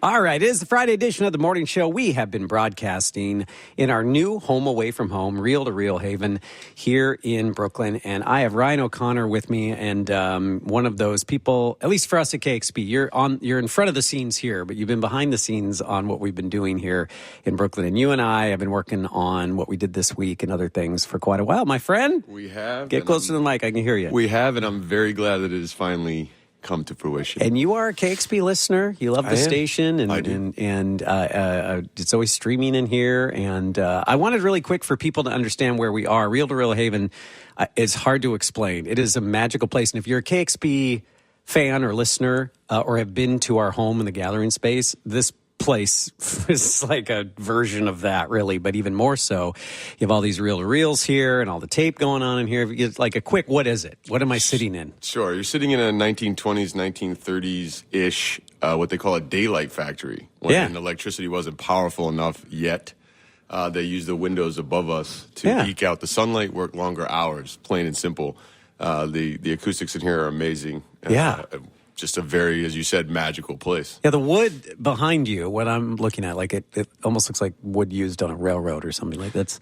All right, it is the Friday edition of the morning show. We have been broadcasting in our new home away from home, Reel to Reel Haven, here in Brooklyn. And I have Ryan O'Connor with me, and one of those people, at least for us at KXP, you're in front of the scenes here, but you've been behind the scenes on what we've been doing here in Brooklyn. And you and I have been working on what we did this week and other things for quite a while, my friend. We have. Get closer to the mic, I can hear you. We have, and I'm very glad that it has finally come to fruition. And you are a KXP listener. You love the station, and I do. and it's always streaming in here. And I wanted really quick for people to understand where we are. Reel to Reel Haven is hard to explain. It is a magical place, and if you're a KXP fan or listener or have been to our home in the gathering space, this place is like a version of that, really, but even more so. You have all these reel-to-reels here and all the tape going on in here. It's like a quick, what is it? What am I sitting in? Sure. You're sitting in a 1920s, 1930s-ish, what they call a daylight factory. When electricity wasn't powerful enough yet. They used the windows above us to eke out the sunlight, work longer hours, plain and simple. The acoustics in here are amazing. Just a very, as you said, magical place. Yeah, the wood behind you, what I'm looking at, like it almost looks like wood used on a railroad or something like that.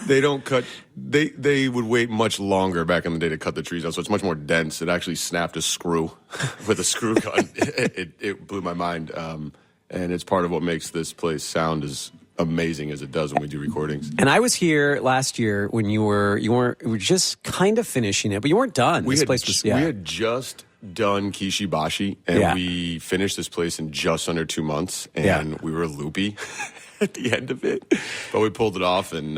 They don't cut, they would wait much longer back in the day to cut the trees out, so it's much more dense. It actually snapped a screw with a screw gun. It blew my mind, and it's part of what makes this place sound as amazing as it does when we do recordings. And I was here last year when you were just kind of finishing it, but you weren't done. We had just done Kishibashi, and we finished this place in just under 2 months, and we were loopy at the end of it, but we pulled it off, and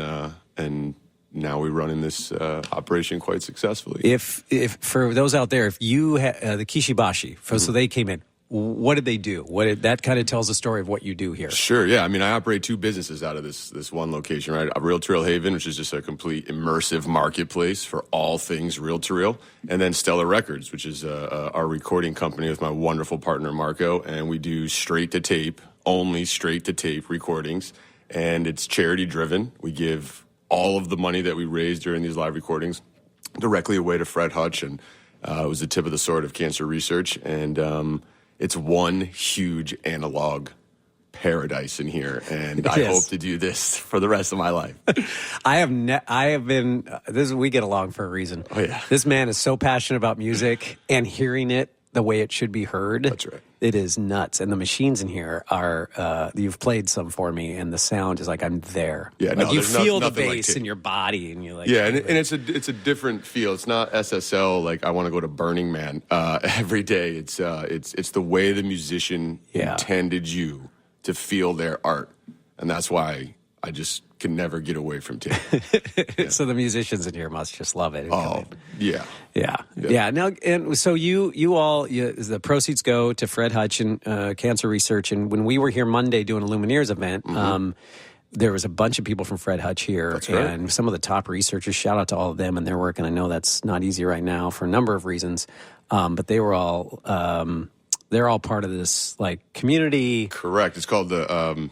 now we're running this operation quite successfully. If for those out there, if you had the Kishibashi, so they came in, what did they do? That kind of tells the story of what you do here. Sure, yeah. I mean, I operate two businesses out of this one location, right? Reel to Reel Haven, which is just a complete immersive marketplace for all things reel to reel, and then Stellar Records, which is our recording company with my wonderful partner Marco, and we do straight to tape, only straight to tape recordings, and it's charity driven. We give all of the money that we raise during these live recordings directly away to Fred Hutch, and it was the tip of the sword of cancer research, and it's one huge analog paradise in here, and I hope to do this for the rest of my life. I have been. We get along for a reason. Oh yeah, this man is so passionate about music and hearing it the way it should be heard. That's right. It is nuts, and the machines in here are. You've played some for me, and the sound is like I'm there. Yeah, like you feel the bass in your body, and you're like, and it's a different feel. It's not SSL like I want to go to Burning Man every day. It's the way the musician intended you to feel their art, and that's why I just can never get away from tape. So the musicians in here must just love it. Yeah. Now, and so the proceeds go to Fred Hutch and cancer research. And when we were here Monday doing a Lumineers event, there was a bunch of people from Fred Hutch here. That's right. And some of the top researchers. Shout out to all of them and their work. And I know that's not easy right now for a number of reasons. But they were all they're all part of this like community. Correct. It's called the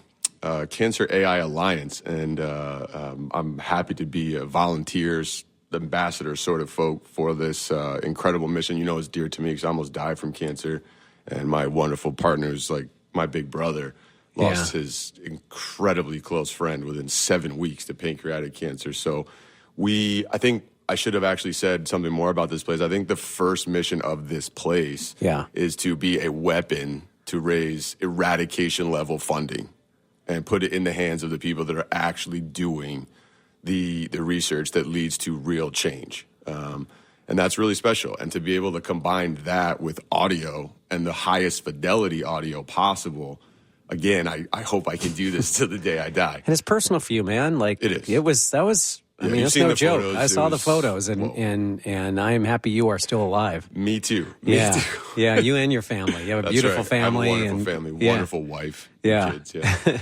Cancer AI Alliance, and I'm happy to be a volunteers, ambassador sort of folk for this incredible mission. You know, it's dear to me because I almost died from cancer, and my wonderful partner is like my big brother. Lost his incredibly close friend within 7 weeks to pancreatic cancer. So I think I should have actually said something more about this place. I think the first mission of this place is to be a weapon to raise eradication level funding and put it in the hands of the people that are actually doing the research that leads to real change. And that's really special. And to be able to combine that with audio and the highest fidelity audio possible, again, I hope I can do this to the day I die. And it's personal for you, man. Like it is. I mean, it's no joke. Photos. I saw the photos, and I am happy you are still alive. Me too. Yeah, you and your family. You have a beautiful family. I have a wonderful family, wonderful wife, kids.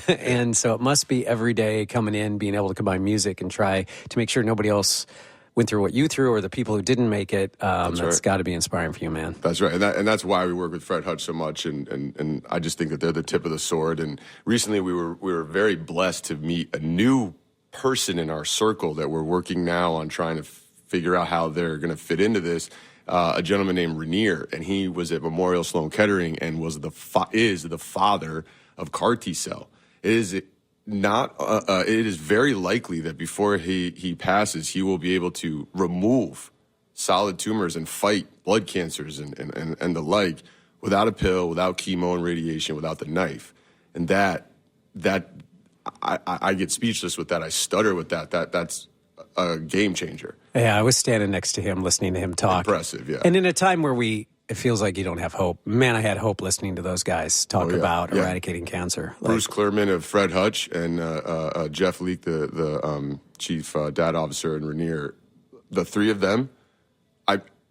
And so it must be every day coming in, being able to combine music and try to make sure nobody else went through what you threw or the people who didn't make it. That's got to be inspiring for you, man. That's right. And that's why we work with Fred Hutch so much. And I just think that they're the tip of the sword. And recently we were very blessed to meet a new person in our circle that we're working now on trying to figure out how they're going to fit into this. a gentleman named Rainier, and he was at Memorial Sloan Kettering and was is the father of CAR T-cell. It is very likely that before he passes, he will be able to remove solid tumors and fight blood cancers and the like without a pill, without chemo and radiation, without the knife. And that I get speechless with that. I stutter with that. That's a game changer. Yeah, I was standing next to him, listening to him talk. Impressive, yeah. And in a time where it feels like you don't have hope. Man, I had hope listening to those guys talk about eradicating cancer. Bruce Clearman of Fred Hutch and Jeff Leake, the chief data officer, and Rainier, the three of them,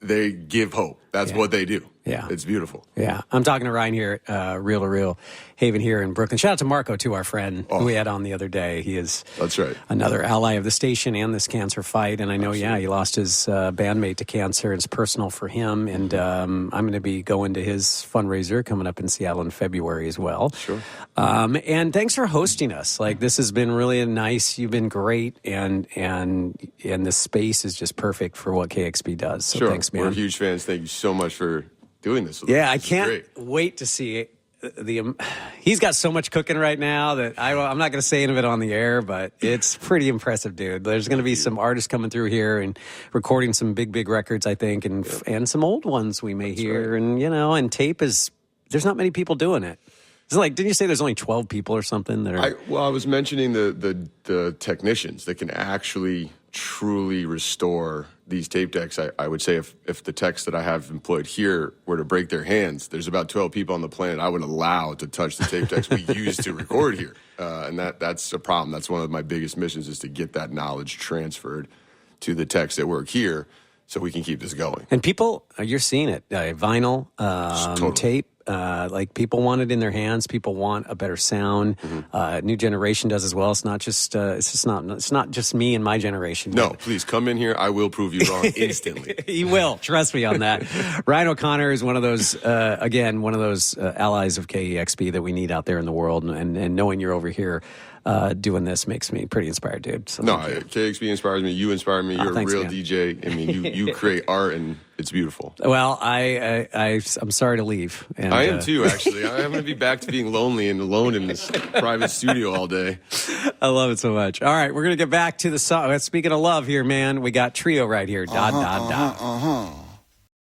they give hope. That's what they do. Yeah. It's beautiful. Yeah. I'm talking to Ryan here at Real to Real Haven here in Brooklyn. Shout out to Marco, too, our friend who we had on the other day. He is That's right. another ally of the station and this cancer fight. And I know, he lost his bandmate to cancer. It's personal for him. And I'm going to be going to his fundraiser coming up in Seattle in February as well. Sure. And thanks for hosting us. Like, this has been really nice. You've been great. And the space is just perfect for what KXP does. So thanks, man. We're huge fans. Thank you so much for doing this with us. I can't wait to see he's got so much cooking right now that I'm not going to say any of it on the air, but it's pretty impressive, dude. There's going to be some artists coming through here and recording some big records, I think, and some old ones we may hear. Right. And, and tape there's not many people doing it. It's like, didn't you say there's only 12 people or something that are... I was mentioning the technicians that can actually truly restore these tape decks. I would say if the techs that I have employed here were to break their hands, there's about 12 people on the planet I would allow to touch the tape decks we use to record here. And that's a problem. That's one of my biggest missions, is to get that knowledge transferred to the techs that work here so we can keep this going. And people, you're seeing it. Vinyl, totally. Tape. Like, people want it in their hands. People want a better sound. New generation does as well. It's not just it's not just me and my generation. No, please come in here. I will prove you wrong instantly. He will. Trust me on that. Ryan O'Connor is one of those allies of KEXP that we need out there in the world. And knowing you're over here doing this makes me pretty inspired, dude. So KXP inspires me. You inspire me. You're thanks, a real man. DJ. I mean, you create art, and it's beautiful. Well, I'm sorry to leave. And, I am too, actually. I'm going to be back to being lonely and alone in this private studio all day. I love it so much. All right, we're going to get back to the song. Speaking of love here, man, we got Trio right here.